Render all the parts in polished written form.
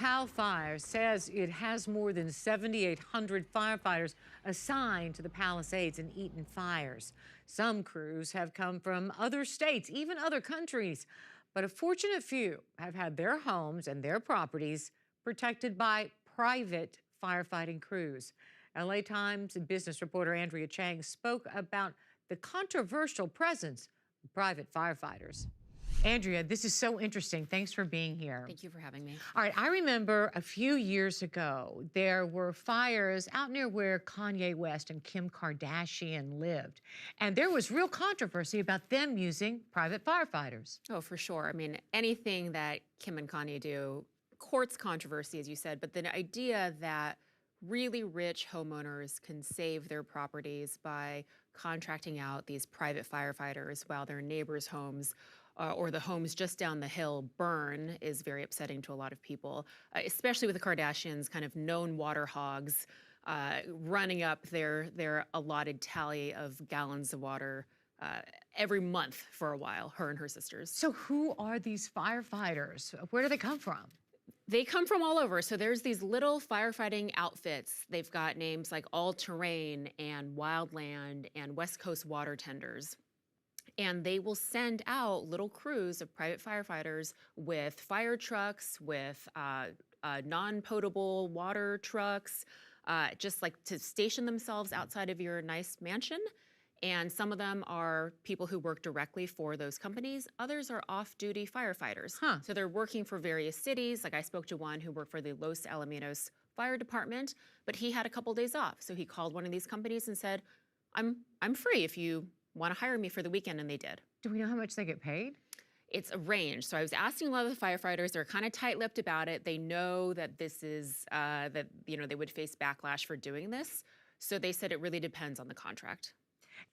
CAL FIRE says it has more than 7,800 firefighters assigned to the Palisades and Eaton fires. Some crews have come from other states, even other countries, but a fortunate few have had their homes and their properties protected by private firefighting crews. LA Times business reporter Andrea Chang spoke about the controversial presence of private firefighters. Andrea, this is so interesting. Thanks for being here. Thank you for having me. All right, I remember a few years ago, there were fires out near where Kanye West and Kim Kardashian lived. And there was real controversy about them using private firefighters. Oh, for sure. I mean, anything that Kim and Kanye do courts controversy, as you said, but the idea that really rich homeowners can save their properties by contracting out these private firefighters while their neighbors' homes or the homes just down the hill burn is very upsetting to a lot of people, especially with the Kardashians, kind of known water hogs, running up their allotted tally of gallons of water every month for a while, her and her sisters. So who are these firefighters? Where do they come from? They come from all over. So there's these little firefighting outfits. They've got names like All Terrain and Wildland and West Coast Water Tenders. And they will send out little crews of private firefighters with fire trucks, with non-potable water trucks, just like to station themselves outside of your nice mansion. And some of them are people who work directly for those companies. Others are off-duty firefighters. So they're working for various cities. Like I spoke to one who worked for the Los Alamitos Fire Department, but he had a couple days off. So he called one of these companies and said, I'm free if you want to hire me for the weekend, and they did. Do we know how much they get paid? It's a range. So I was asking a lot of the firefighters. They're kind of tight-lipped about it. They know that this is, that they would face backlash for doing this. So they said it really depends on the contract.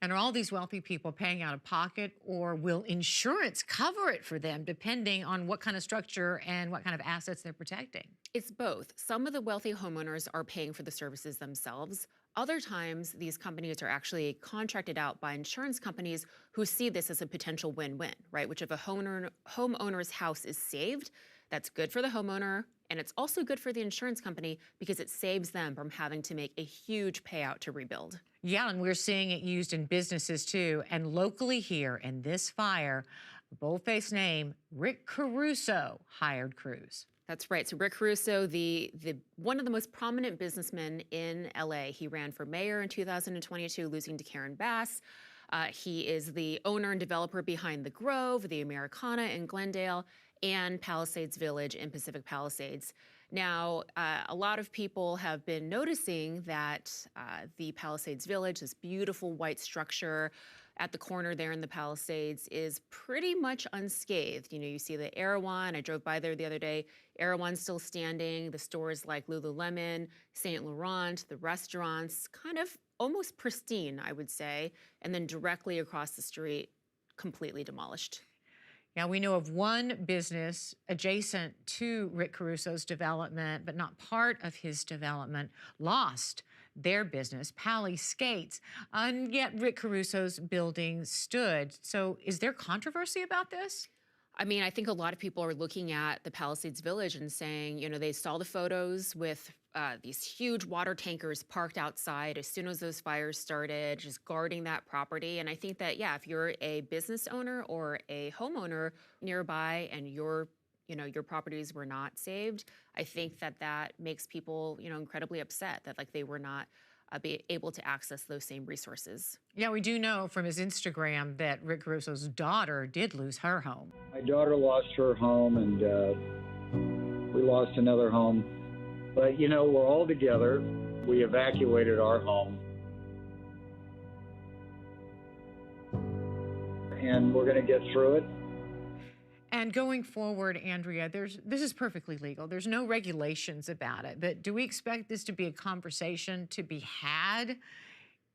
And are all these wealthy people paying out of pocket, or will insurance cover it for them, depending on what kind of structure and what kind of assets they're protecting? It's both. Some of the wealthy homeowners are paying for the services themselves. Other times, these companies are actually contracted out by insurance companies who see this as a potential win-win, right? Which if a homeowner's house is saved, that's good for the homeowner, and it's also good for the insurance company because it saves them from having to make a huge payout to rebuild. Yeah, and we're seeing it used in businesses too. And locally here in this fire, a bold-faced name, Rick Caruso, hired crews. That's right. So Rick Caruso, the one of the most prominent businessmen in LA. He ran for mayor in 2022, losing to Karen Bass. He is the owner and developer behind The Grove, the Americana in Glendale, and Palisades Village in Pacific Palisades. Now, a lot of people have been noticing that the Palisades Village, this beautiful white structure at the corner there in the Palisades, is pretty much unscathed. You know, you see the Erewhon. I drove by there the other day. Erewhon's still standing. The stores like Lululemon, Saint Laurent, the restaurants, kind of almost pristine, I would say. And then directly across the street, completely demolished. Now, we know of one business adjacent to Rick Caruso's development, but not part of his development, lost their business, Palisades, and yet Rick Caruso's building stood. So is there controversy about this? I mean, I think a lot of people are looking at the Palisades Village and saying, they saw the photos with these huge water tankers parked outside as soon as those fires started, just guarding that property. And I think that, yeah, if you're a business owner or a homeowner nearby and your properties were not saved, I think that makes people, incredibly upset that they were not be able to access those same resources. Yeah, we do know from his Instagram that Rick Caruso's daughter did lose her home. My daughter lost her home, and we lost another home. But, we're all together. We evacuated our home. And we're going to get through it. And going forward, Andrea, this is perfectly legal. There's no regulations about it. But do we expect this to be a conversation to be had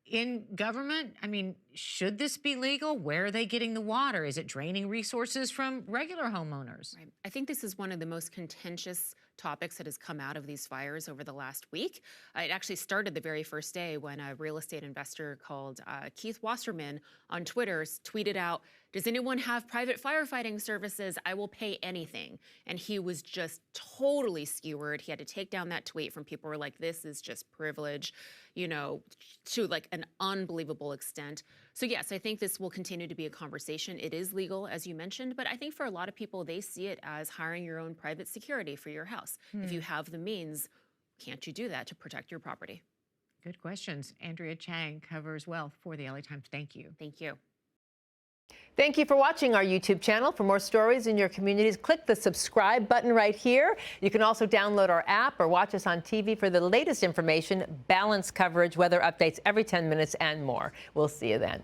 in government? I mean, should this be legal? Where are they getting the water? Is it draining resources from regular homeowners? Right. I think this is one of the most contentious topics that has come out of these fires over the last week. It actually started the very first day when a real estate investor called Keith Wasserman on Twitter tweeted out, "Does anyone have private firefighting services? I will pay anything." And he was just totally skewered. He had to take down that tweet from people who were like, this is just privilege, you know, to like an unbelievable extent. So yes, I think this will continue to be a conversation. It is legal, as you mentioned, but I think for a lot of people, they see it as hiring your own private security for your house. If you have the means, can't you do that to protect your property? Good questions. Andrea Chang covers wealth for the LA Times. Thank you. Thank you. Thank you for watching our YouTube channel. For more stories in your communities, click the subscribe button right here. You can also download our app or watch us on TV for the latest information, balanced coverage, weather updates every 10 minutes, and more. We'll see you then.